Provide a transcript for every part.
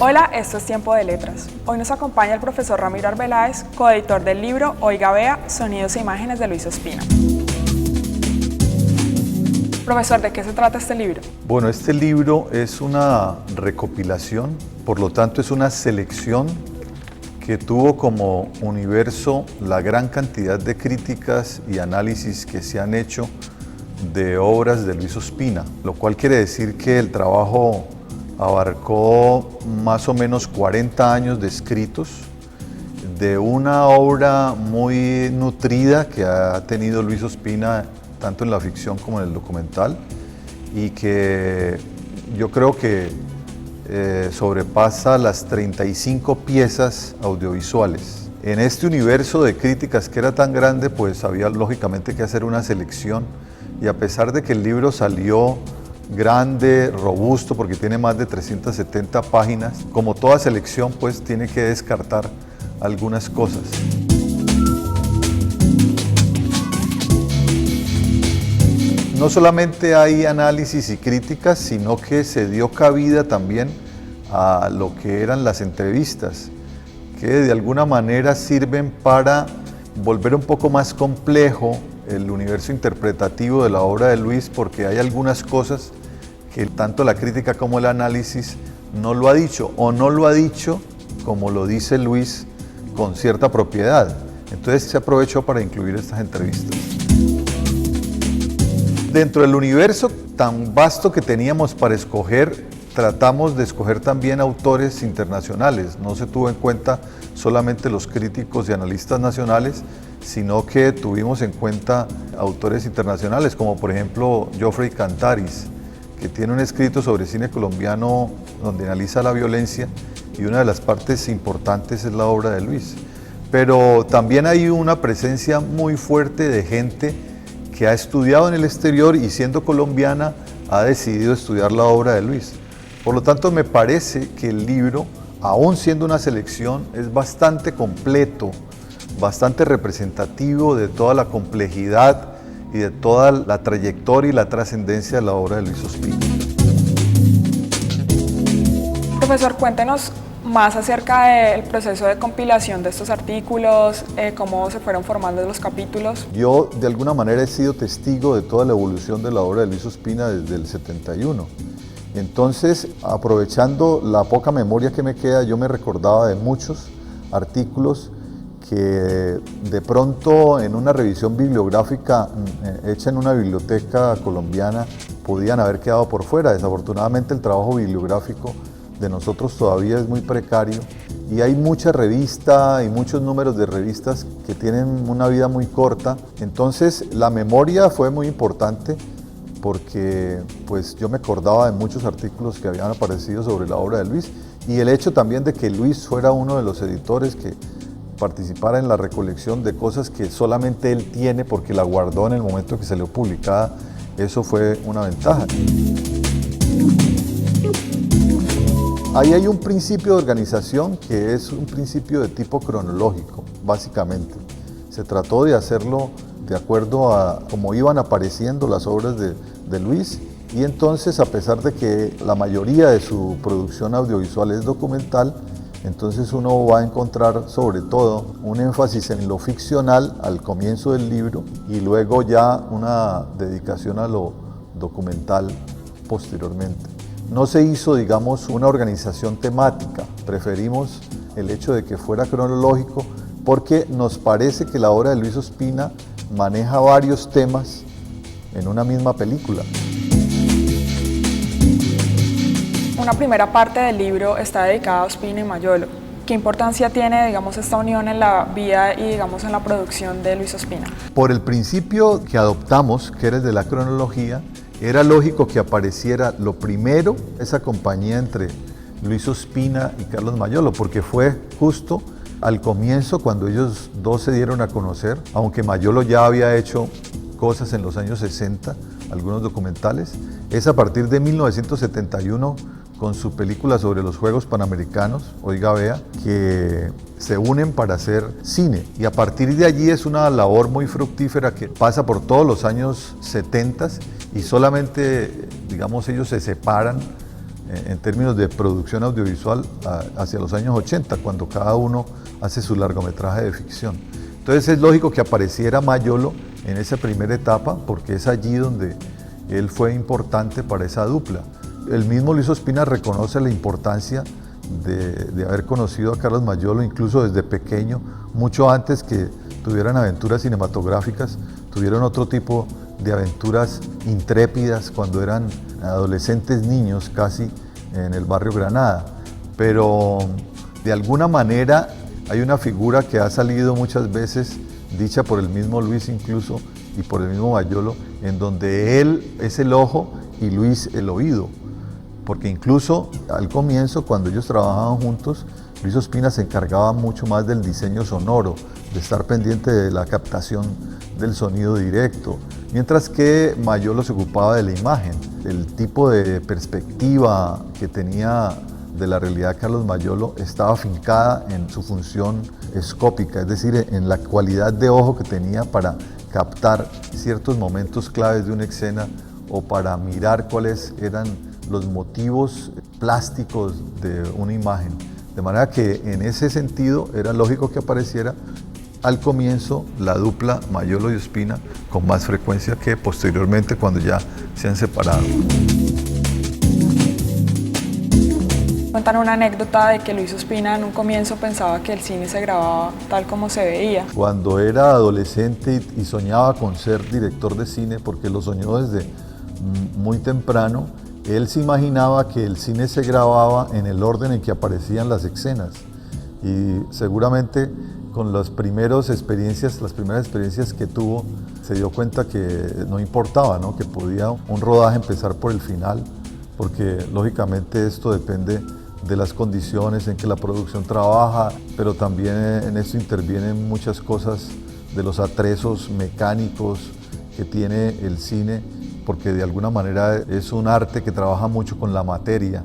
Hola, esto es Tiempo de Letras. Hoy nos acompaña el profesor Ramiro Arbeláez, coeditor del libro Oiga Vea, Sonidos e Imágenes de Luis Ospina. Profesor, ¿de qué se trata este libro? Bueno, este libro es una recopilación, por lo tanto es una selección que tuvo como universo la gran cantidad de críticas y análisis que se han hecho de obras de Luis Ospina, lo cual quiere decir que el trabajo abarcó más o menos 40 años de escritos de una obra muy nutrida que ha tenido Luis Ospina tanto en la ficción como en el documental y que yo creo que sobrepasa las 35 piezas audiovisuales. En este universo de críticas que era tan grande, pues había lógicamente que hacer una selección y a pesar de que el libro salió grande, robusto, porque tiene más de 370 páginas, como toda selección, pues tiene que descartar algunas cosas. No solamente hay análisis y críticas, sino que se dio cabida también a lo que eran las entrevistas, que de alguna manera sirven para volver un poco más complejo el universo interpretativo de la obra de Luis, porque hay algunas cosas que tanto la crítica como el análisis no lo ha dicho, o no lo ha dicho como lo dice Luis con cierta propiedad. Entonces se aprovechó para incluir estas entrevistas. Dentro del universo tan vasto que teníamos para escoger, tratamos de escoger también autores internacionales. No se tuvo en cuenta solamente los críticos y analistas nacionales, sino que tuvimos en cuenta autores internacionales, como por ejemplo Geoffrey Cantaris, que tiene un escrito sobre cine colombiano donde analiza la violencia y una de las partes importantes es la obra de Luis. Pero también hay una presencia muy fuerte de gente que ha estudiado en el exterior y siendo colombiana ha decidido estudiar la obra de Luis. Por lo tanto, me parece que el libro, aún siendo una selección, es bastante completo, bastante representativo de toda la complejidad y de toda la trayectoria y la trascendencia de la obra de Luis Ospina. Profesor, cuéntenos más acerca del proceso de compilación de estos artículos, cómo se fueron formando los capítulos. Yo de alguna manera he sido testigo de toda la evolución de la obra de Luis Ospina desde el 71. Entonces, aprovechando la poca memoria que me queda, yo me recordaba de muchos artículos que de pronto en una revisión bibliográfica hecha en una biblioteca colombiana podían haber quedado por fuera. Desafortunadamente el trabajo bibliográfico de nosotros todavía es muy precario y hay mucha revista y muchos números de revistas que tienen una vida muy corta. Entonces la memoria fue muy importante porque pues yo me acordaba de muchos artículos que habían aparecido sobre la obra de Luis y el hecho también de que Luis fuera uno de los editores que participara en la recolección de cosas que solamente él tiene porque la guardó en el momento que salió publicada, eso fue una ventaja. Ahí hay un principio de organización que es un principio de tipo cronológico, básicamente. Se trató de hacerlo de acuerdo a cómo iban apareciendo las obras de Luis y entonces, a pesar de que la mayoría de su producción audiovisual es documental, entonces uno va a encontrar sobre todo un énfasis en lo ficcional al comienzo del libro y luego ya una dedicación a lo documental posteriormente. No se hizo, digamos, una organización temática, preferimos el hecho de que fuera cronológico porque nos parece que la obra de Luis Ospina maneja varios temas en una misma película. Una primera parte del libro está dedicada a Ospina y Mayolo. ¿Qué importancia tiene, digamos, esta unión en la vida y, digamos, en la producción de Luis Ospina? Por el principio que adoptamos, que era el de la cronología, era lógico que apareciera lo primero esa compañía entre Luis Ospina y Carlos Mayolo, porque fue justo al comienzo cuando ellos dos se dieron a conocer, aunque Mayolo ya había hecho cosas en los años 60, algunos documentales, es a partir de 1971 con su película sobre los Juegos Panamericanos, Oiga Vea, que se unen para hacer cine. Y a partir de allí es una labor muy fructífera que pasa por todos los años 70 y solamente, digamos, ellos se separan en términos de producción audiovisual hacia los años 80, cuando cada uno hace su largometraje de ficción. Entonces es lógico que apareciera Mayolo en esa primera etapa, porque es allí donde él fue importante para esa dupla. El mismo Luis Ospina reconoce la importancia de haber conocido a Carlos Mayolo, incluso desde pequeño, mucho antes que tuvieran aventuras cinematográficas, tuvieron otro tipo de aventuras intrépidas cuando eran adolescentes niños casi en el barrio Granada. Pero de alguna manera hay una figura que ha salido muchas veces, dicha por el mismo Luis incluso y por el mismo Mayolo, en donde él es el ojo y Luis el oído. Porque incluso al comienzo, cuando ellos trabajaban juntos, Luis Ospina se encargaba mucho más del diseño sonoro, de estar pendiente de la captación del sonido directo, mientras que Mayolo se ocupaba de la imagen. El tipo de perspectiva que tenía de la realidad Carlos Mayolo estaba afincada en su función escópica, es decir, en la cualidad de ojo que tenía para captar ciertos momentos claves de una escena o para mirar cuáles eran los motivos plásticos de una imagen. De manera que en ese sentido era lógico que apareciera al comienzo la dupla Mayolo y Ospina con más frecuencia que posteriormente cuando ya se han separado. Cuentan una anécdota de que Luis Ospina en un comienzo pensaba que el cine se grababa tal como se veía. Cuando era adolescente y soñaba con ser director de cine, porque lo soñó desde muy temprano, él se imaginaba que el cine se grababa en el orden en que aparecían las escenas. Y seguramente con las primeras experiencias que tuvo, se dio cuenta que no importaba, ¿no? Que podía un rodaje empezar por el final, porque lógicamente esto depende de las condiciones en que la producción trabaja, pero también en esto intervienen muchas cosas de los atrezos mecánicos que tiene el cine, porque de alguna manera es un arte que trabaja mucho con la materia.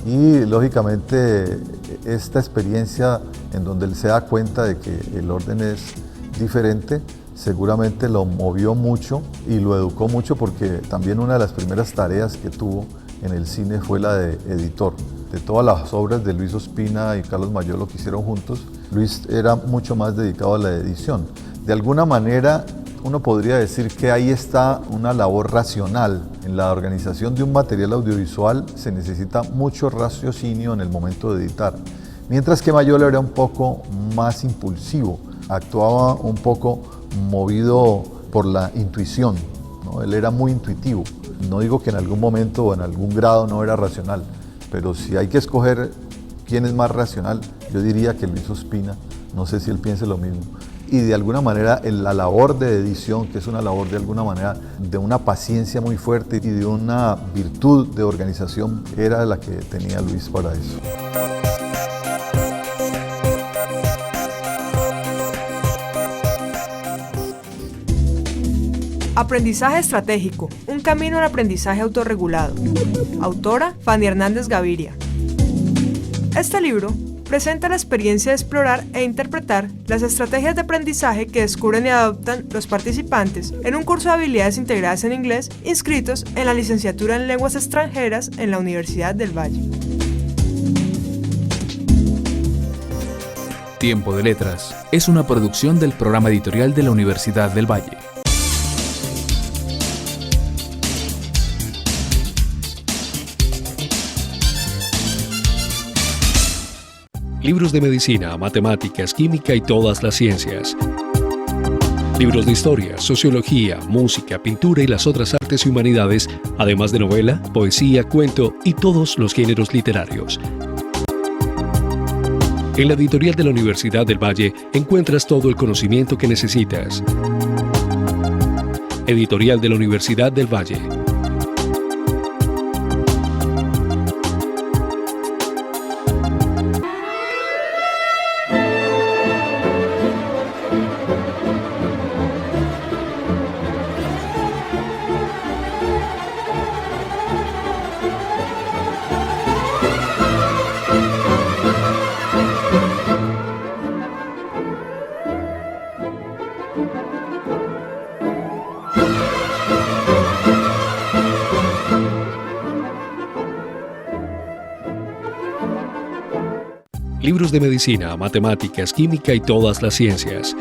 Y lógicamente esta experiencia en donde él se da cuenta de que el orden es diferente, seguramente lo movió mucho y lo educó mucho, porque también una de las primeras tareas que tuvo en el cine fue la de editor. De todas las obras de Luis Ospina y Carlos Mayolo que hicieron juntos, Luis era mucho más dedicado a la edición. De alguna manera uno podría decir que ahí está una labor racional. En la organización de un material audiovisual se necesita mucho raciocinio en el momento de editar, mientras que Mayolo era un poco más impulsivo, actuaba un poco movido por la intuición, ¿no? Él era muy intuitivo. No digo que en algún momento o en algún grado no era racional, pero si hay que escoger quién es más racional, yo diría que Luis Ospina. No sé si él piense lo mismo. Y de alguna manera la labor de edición, que es una labor de alguna manera de una paciencia muy fuerte y de una virtud de organización, era la que tenía Luis para eso. Aprendizaje estratégico, un camino al aprendizaje autorregulado. Autora Fanny Hernández Gaviria. Este libro presenta la experiencia de explorar e interpretar las estrategias de aprendizaje que descubren y adoptan los participantes en un curso de habilidades integradas en inglés inscritos en la licenciatura en lenguas extranjeras en la Universidad del Valle. Tiempo de Letras es una producción del programa editorial de la Universidad del Valle. Libros de medicina, matemáticas, química y todas las ciencias. Libros de historia, sociología, música, pintura y las otras artes y humanidades, además de novela, poesía, cuento y todos los géneros literarios. En la editorial de la Universidad del Valle encuentras todo el conocimiento que necesitas. Editorial de la Universidad del Valle. Libros de medicina, matemáticas, química y todas las ciencias.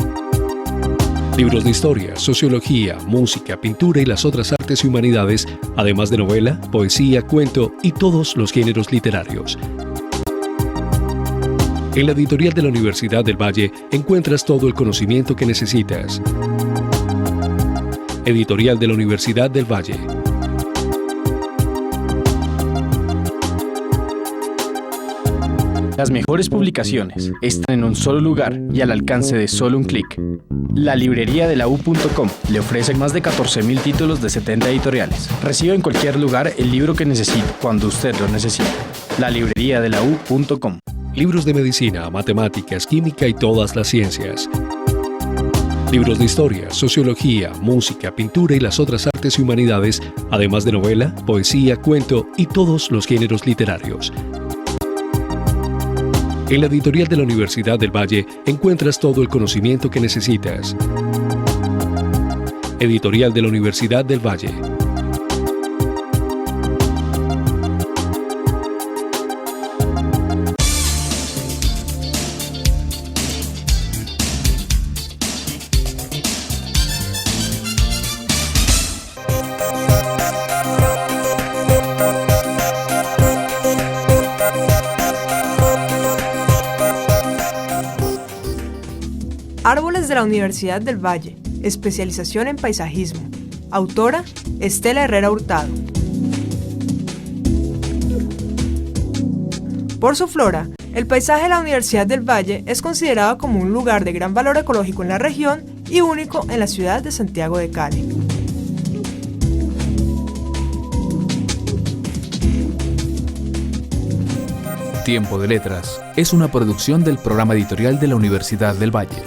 Libros de historia, sociología, música, pintura y las otras artes y humanidades, además de novela, poesía, cuento y todos los géneros literarios. En la editorial de la Universidad del Valle encuentras todo el conocimiento que necesitas. Editorial de la Universidad del Valle. Las mejores publicaciones están en un solo lugar y al alcance de solo un clic. La librería de la U.com le ofrece más de 14.000 títulos de 70 editoriales. Recibe en cualquier lugar el libro que necesite, cuando usted lo necesite. La librería de la U.com. Libros de medicina, matemáticas, química y todas las ciencias. Libros de historia, sociología, música, pintura y las otras artes y humanidades, además de novela, poesía, cuento y todos los géneros literarios. En la editorial de la Universidad del Valle encuentras todo el conocimiento que necesitas. Editorial de la Universidad del Valle. Árboles de la Universidad del Valle, especialización en paisajismo. Autora, Estela Herrera Hurtado. Por su flora, el paisaje de la Universidad del Valle es considerado como un lugar de gran valor ecológico en la región y único en la ciudad de Santiago de Cali. Tiempo de Letras es una producción del programa editorial de la Universidad del Valle.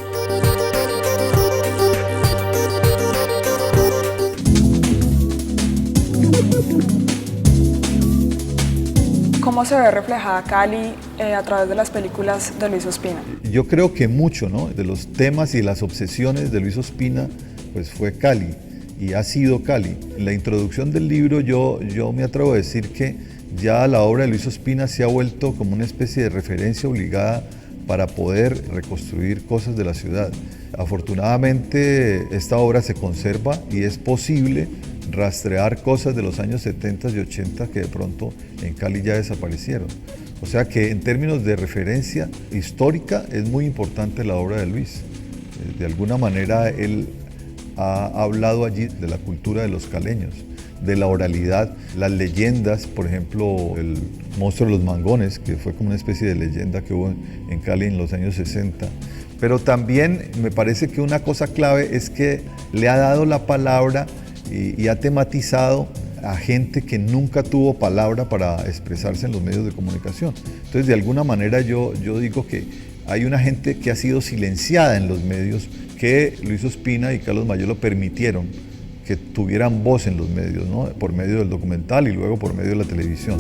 ¿Cómo se ve reflejada Cali a través de las películas de Luis Ospina? Yo creo que mucho, ¿no?, de los temas y las obsesiones de Luis Ospina pues fue Cali y ha sido Cali. En la introducción del libro yo me atrevo a decir que ya la obra de Luis Ospina se ha vuelto como una especie de referencia obligada para poder reconstruir cosas de la ciudad. Afortunadamente esta obra se conserva y es posible rastrear cosas de los años 70 y 80 que de pronto en Cali ya desaparecieron. O sea que en términos de referencia histórica es muy importante la obra de Luis. De alguna manera él ha hablado allí de la cultura de los caleños, de la oralidad, las leyendas, por ejemplo, el monstruo de los mangones, que fue como una especie de leyenda que hubo en Cali en los años 60. Pero también me parece que una cosa clave es que le ha dado la palabra y ha tematizado a gente que nunca tuvo palabra para expresarse en los medios de comunicación. Entonces, de alguna manera yo digo que hay una gente que ha sido silenciada en los medios, que Luis Ospina y Carlos Mayolo permitieron que tuvieran voz en los medios, ¿no?, por medio del documental y luego por medio de la televisión.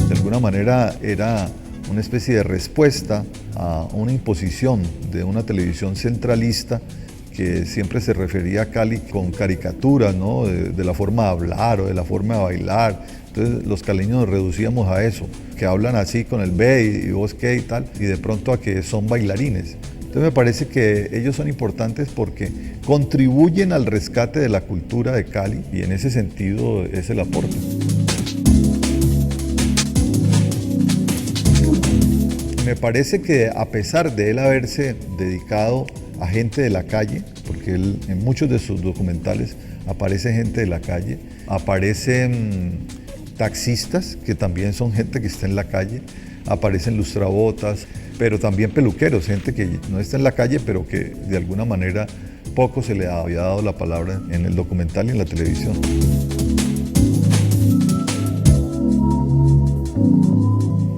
De alguna manera era una especie de respuesta a una imposición de una televisión centralista que siempre se refería a Cali con caricaturas, ¿no?, de la forma de hablar o de la forma de bailar. Entonces los caleños nos reducíamos a eso, que hablan así con el B y vos qué y tal, y de pronto a que son bailarines. Entonces me parece que ellos son importantes porque contribuyen al rescate de la cultura de Cali y en ese sentido es el aporte. Me parece que a pesar de él haberse dedicado a gente de la calle, porque él en muchos de sus documentales aparece gente de la calle, aparecen taxistas que también son gente que está en la calle, aparecen lustrabotas, pero también peluqueros, gente que no está en la calle pero que de alguna manera poco se le había dado la palabra en el documental y en la televisión.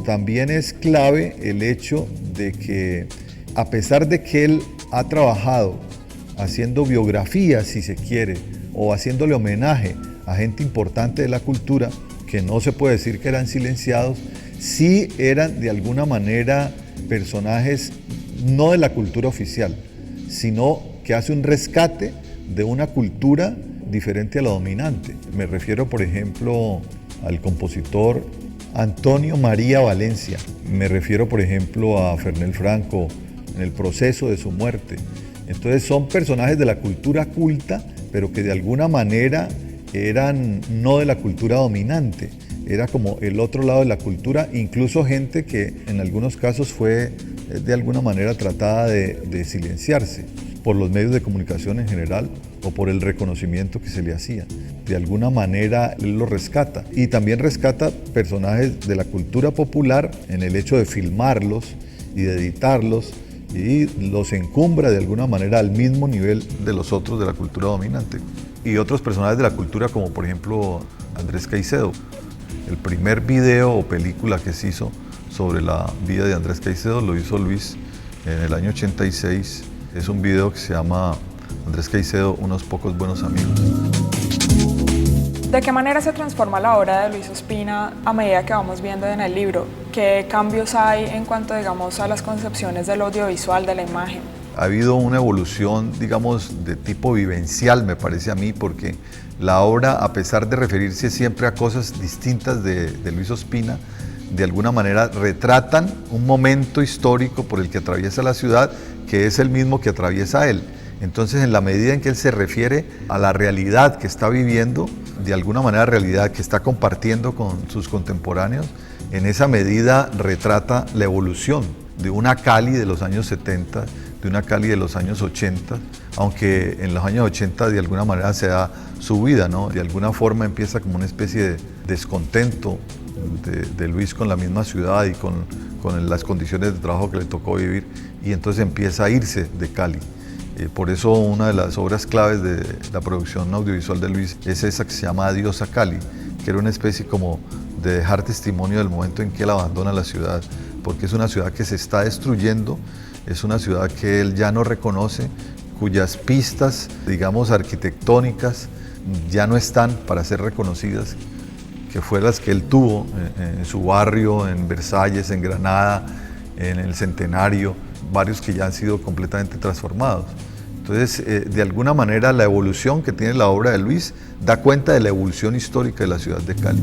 También es clave el hecho de que a pesar de que él ha trabajado haciendo biografías, si se quiere, o haciéndole homenaje a gente importante de la cultura, que no se puede decir que eran silenciados, sí eran de alguna manera personajes no de la cultura oficial, sino que hace un rescate de una cultura diferente a la dominante. Me refiero, por ejemplo, al compositor Antonio María Valencia. Me refiero, por ejemplo, a Fernel Franco en el proceso de su muerte. Entonces son personajes de la cultura culta, pero que de alguna manera eran no de la cultura dominante. Era como el otro lado de la cultura, incluso gente que en algunos casos fue de alguna manera tratada de silenciarse por los medios de comunicación en general o por el reconocimiento que se le hacía. De alguna manera él lo rescata y también rescata personajes de la cultura popular en el hecho de filmarlos y de editarlos y los encumbra de alguna manera al mismo nivel de los otros de la cultura dominante. Y otros personajes de la cultura como por ejemplo Andrés Caicedo. El primer video o película que se hizo sobre la vida de Andrés Caicedo lo hizo Luis en el año 86. Es un video que se llama Andrés Caicedo, unos pocos buenos amigos. ¿De qué manera se transforma la obra de Luis Ospina a medida que vamos viendo en el libro? ¿Qué cambios hay en cuanto, digamos, a las concepciones del audiovisual, de la imagen? Ha habido una evolución, digamos, de tipo vivencial, me parece a mí, porque la obra, a pesar de referirse siempre a cosas distintas de Luis Ospina, de alguna manera retratan un momento histórico por el que atraviesa la ciudad, que es el mismo que atraviesa él. Entonces, en la medida en que él se refiere a la realidad que está viviendo, de alguna manera realidad que está compartiendo con sus contemporáneos, en esa medida retrata la evolución de una Cali de los años 70, de una Cali de los años 80, aunque en los años 80 de alguna manera se da su vida, ¿no? De alguna forma empieza como una especie de descontento de Luis con la misma ciudad y con las condiciones de trabajo que le tocó vivir, y entonces empieza a irse de Cali. Por eso una de las obras claves de la producción audiovisual de Luis es esa que se llama Adiós a Cali, que era una especie como de dejar testimonio del momento en que él abandona la ciudad, porque es una ciudad que se está destruyendo, es una ciudad que él ya no reconoce, cuyas pistas, digamos, arquitectónicas ya no están para ser reconocidas, que fue las que él tuvo en su barrio, en Versalles, en Granada, en el Centenario, varios que ya han sido completamente transformados. Entonces, de alguna manera, la evolución que tiene la obra de Luis da cuenta de la evolución histórica de la ciudad de Cali.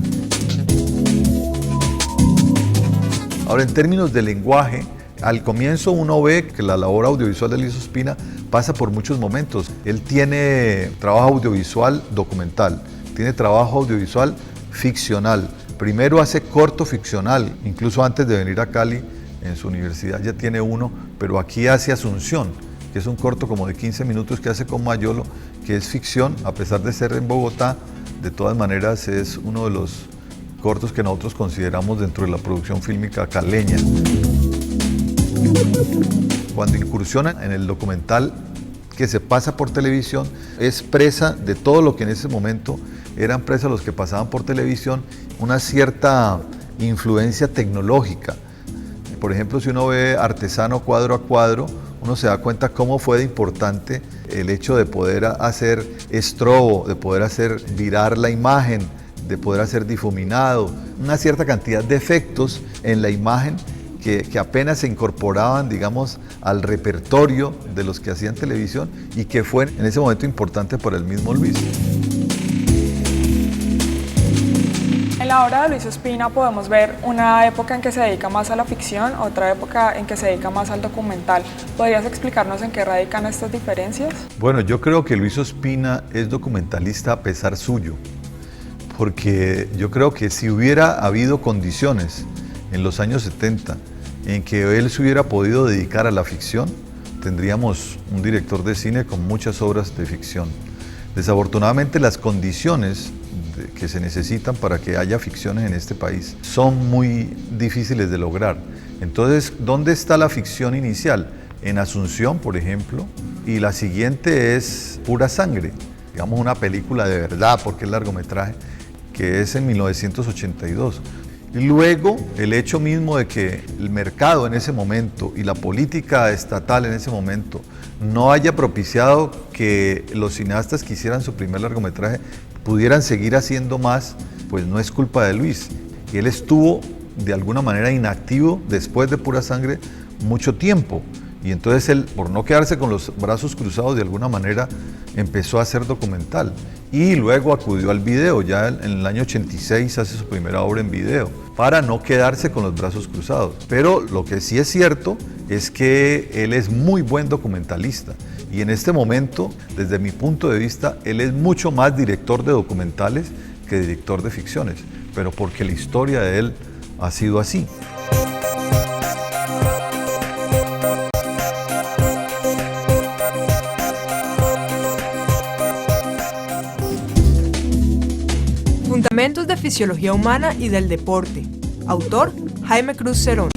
Ahora, en términos de lenguaje, al comienzo uno ve que la labor audiovisual de Luis Ospina pasa por muchos momentos. Él tiene trabajo audiovisual documental, tiene trabajo audiovisual ficcional. Primero hace corto ficcional, incluso antes de venir a Cali, en su universidad ya tiene uno, pero aquí hace Asunción, que es un corto como de 15 minutos que hace con Mayolo, que es ficción, a pesar de ser en Bogotá, de todas maneras es uno de los cortos que nosotros consideramos dentro de la producción fílmica caleña. Cuando incursiona en el documental que se pasa por televisión, es presa de todo lo que en ese momento eran presas los que pasaban por televisión, una cierta influencia tecnológica. Por ejemplo, si uno ve Artesano cuadro a cuadro, uno se da cuenta cómo fue de importante el hecho de poder hacer estrobo, de poder hacer virar la imagen, de poder hacer difuminado, una cierta cantidad de efectos en la imagen que apenas se incorporaban, digamos, al repertorio de los que hacían televisión y que fue en ese momento importante para el mismo Luis. En la obra de Luis Ospina podemos ver una época en que se dedica más a la ficción, otra época en que se dedica más al documental. ¿Podrías explicarnos en qué radican estas diferencias? Bueno, yo creo que Luis Ospina es documentalista a pesar suyo, porque yo creo que si hubiera habido condiciones en los años 70 en que él se hubiera podido dedicar a la ficción, tendríamos un director de cine con muchas obras de ficción. Desafortunadamente las condiciones que se necesitan para que haya ficciones en este país son muy difíciles de lograr. Entonces, ¿dónde está la ficción inicial? En Asunción, por ejemplo, y la siguiente es Pura Sangre, digamos una película de verdad, porque es largometraje, que es en 1982. Y luego, el hecho mismo de que el mercado en ese momento y la política estatal en ese momento no haya propiciado que los cineastas que hicieran su primer largometraje pudieran seguir haciendo más, pues no es culpa de Luis. Y él estuvo de alguna manera inactivo después de Pura Sangre mucho tiempo. Y entonces él, por no quedarse con los brazos cruzados, de alguna manera empezó a hacer documental. Y luego acudió al video, ya en el año 86 hace su primera obra en video, para no quedarse con los brazos cruzados. Pero lo que sí es cierto es que él es muy buen documentalista. Y en este momento, desde mi punto de vista, él es mucho más director de documentales que director de ficciones, pero porque la historia de él ha sido así. Fundamentos de Fisiología Humana y del Deporte. Autor, Jaime Cruz Cerón.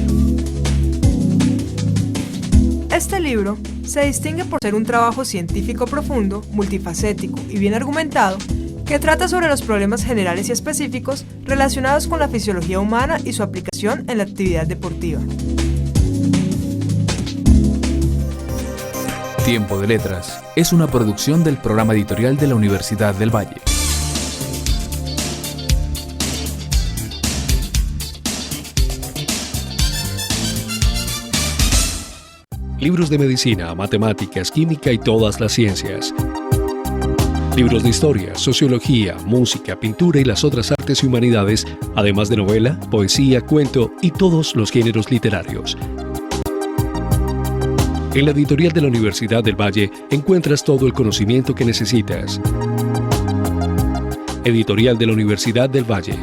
Este libro se distingue por ser un trabajo científico profundo, multifacético y bien argumentado, que trata sobre los problemas generales y específicos relacionados con la fisiología humana y su aplicación en la actividad deportiva. Tiempo de Letras es una producción del programa editorial de la Universidad del Valle. Libros de medicina, matemáticas, química y todas las ciencias. Libros de historia, sociología, música, pintura y las otras artes y humanidades, además de novela, poesía, cuento y todos los géneros literarios. En la editorial de la Universidad del Valle encuentras todo el conocimiento que necesitas. Editorial de la Universidad del Valle.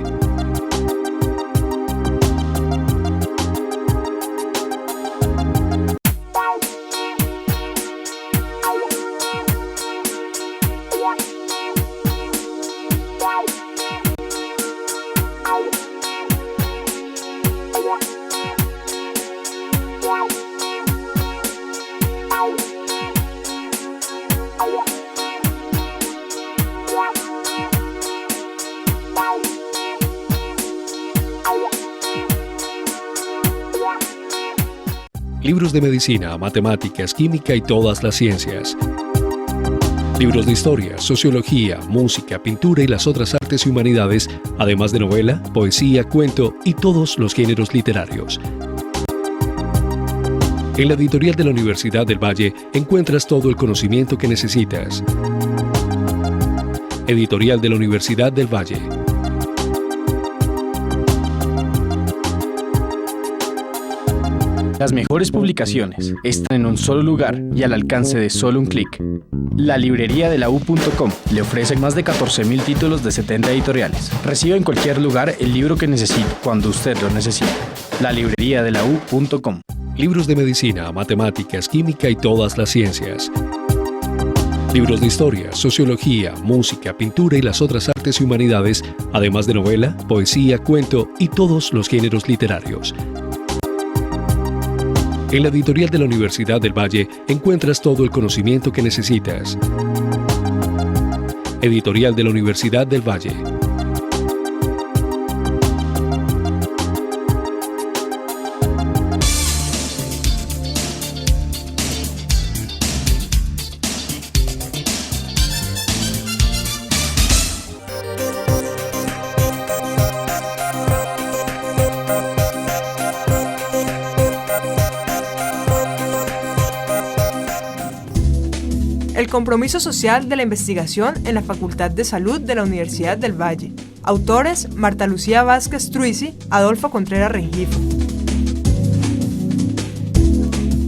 Libros de medicina, matemáticas, química y todas las ciencias. Libros de historia, sociología, música, pintura y las otras artes y humanidades, además de novela, poesía, cuento y todos los géneros literarios. En la editorial de la Universidad del Valle encuentras todo el conocimiento que necesitas. Editorial de la Universidad del Valle. Las mejores publicaciones están en un solo lugar y al alcance de solo un clic. La librería de la U.com le ofrece más de 14.000 títulos de 70 editoriales. Reciba en cualquier lugar el libro que necesite, cuando usted lo necesite. La librería de la U.com. Libros de medicina, matemáticas, química y todas las ciencias. Libros de historia, sociología, música, pintura y las otras artes y humanidades, además de novela, poesía, cuento y todos los géneros literarios. En la editorial de la Universidad del Valle encuentras todo el conocimiento que necesitas. Editorial de la Universidad del Valle. El compromiso social de la investigación en la Facultad de Salud de la Universidad del Valle. Autores: Marta Lucía Vázquez Truisi, Adolfo Contreras Rengifo.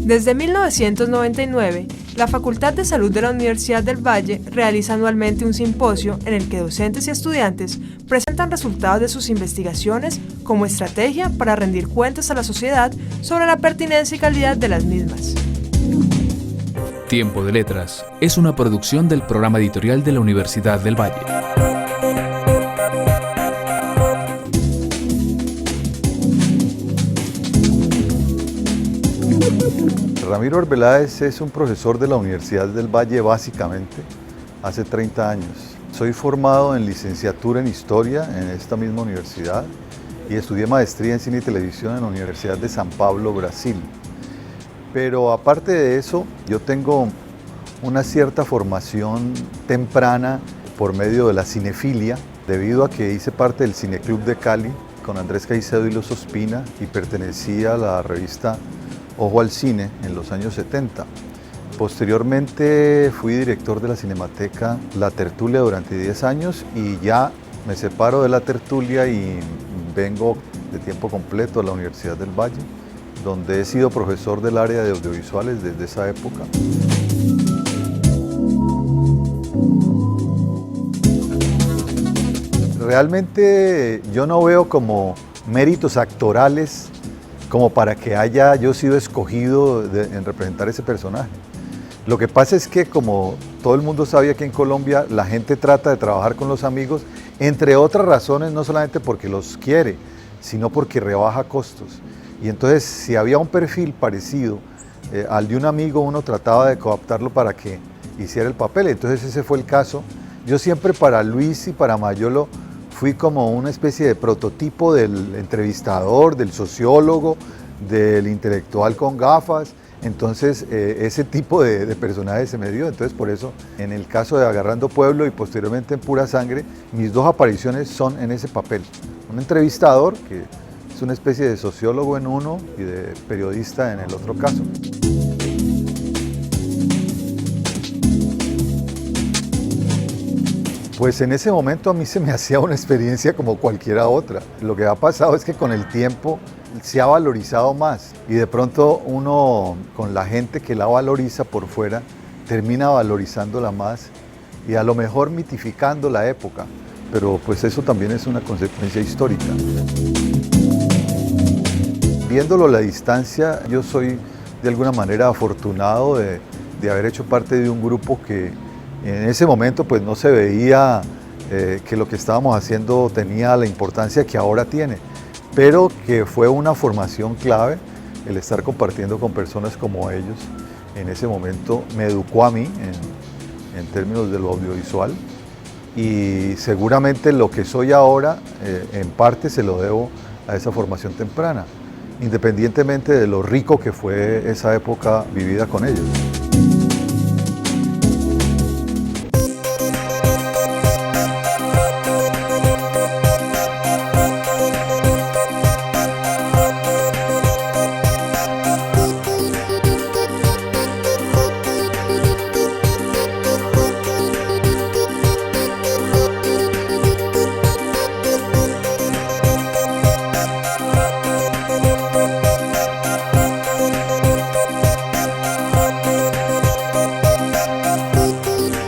Desde 1999, la Facultad de Salud de la Universidad del Valle realiza anualmente un simposio en el que docentes y estudiantes presentan resultados de sus investigaciones como estrategia para rendir cuentas a la sociedad sobre la pertinencia y calidad de las mismas. Tiempo de Letras es una producción del programa editorial de la Universidad del Valle. Ramiro Arbeláez es un profesor de la Universidad del Valle básicamente hace 30 años. Soy formado en licenciatura en Historia en esta misma universidad y estudié maestría en Cine y Televisión en la Universidad de San Pablo, Brasil. Pero aparte de eso, yo tengo una cierta formación temprana por medio de la cinefilia, debido a que hice parte del Cineclub de Cali con Andrés Caicedo y Luz Ospina y pertenecía a la revista Ojo al Cine en los años 70. Posteriormente fui director de la Cinemateca La Tertulia durante 10 años y ya me separo de La Tertulia y vengo de tiempo completo a la Universidad del Valle, donde he sido profesor del área de audiovisuales desde esa época. Realmente yo no veo como méritos actorales como para que haya yo sido escogido en representar ese personaje. Lo que pasa es que, como todo el mundo sabe aquí en Colombia, la gente trata de trabajar con los amigos, entre otras razones, no solamente porque los quiere, sino porque rebaja costos. Y entonces, si había un perfil parecido al de un amigo, uno trataba de cooptarlo para que hiciera el papel. Entonces ese fue el caso. Yo siempre para Luis y para Mayolo fui como una especie de prototipo del entrevistador, del sociólogo, del intelectual con gafas. Entonces ese tipo de personaje se me dio. Entonces por eso en el caso de Agarrando Pueblo y posteriormente en Pura Sangre, mis dos apariciones son en ese papel. Un entrevistador que es una especie de sociólogo en uno y de periodista en el otro caso. Pues en ese momento a mí se me hacía una experiencia como cualquiera otra. Lo que ha pasado es que con el tiempo se ha valorizado más y de pronto uno con la gente que la valoriza por fuera termina valorizándola más y a lo mejor mitificando la época, pero pues eso también es una consecuencia histórica. Viéndolo a la distancia, yo soy de alguna manera afortunado de haber hecho parte de un grupo que en ese momento pues no se veía que lo que estábamos haciendo tenía la importancia que ahora tiene, pero que fue una formación clave el estar compartiendo con personas como ellos. En ese momento me educó a mí en términos de lo audiovisual y seguramente lo que soy ahora en parte se lo debo a esa formación temprana, independientemente de lo rico que fue esa época vivida con ellos.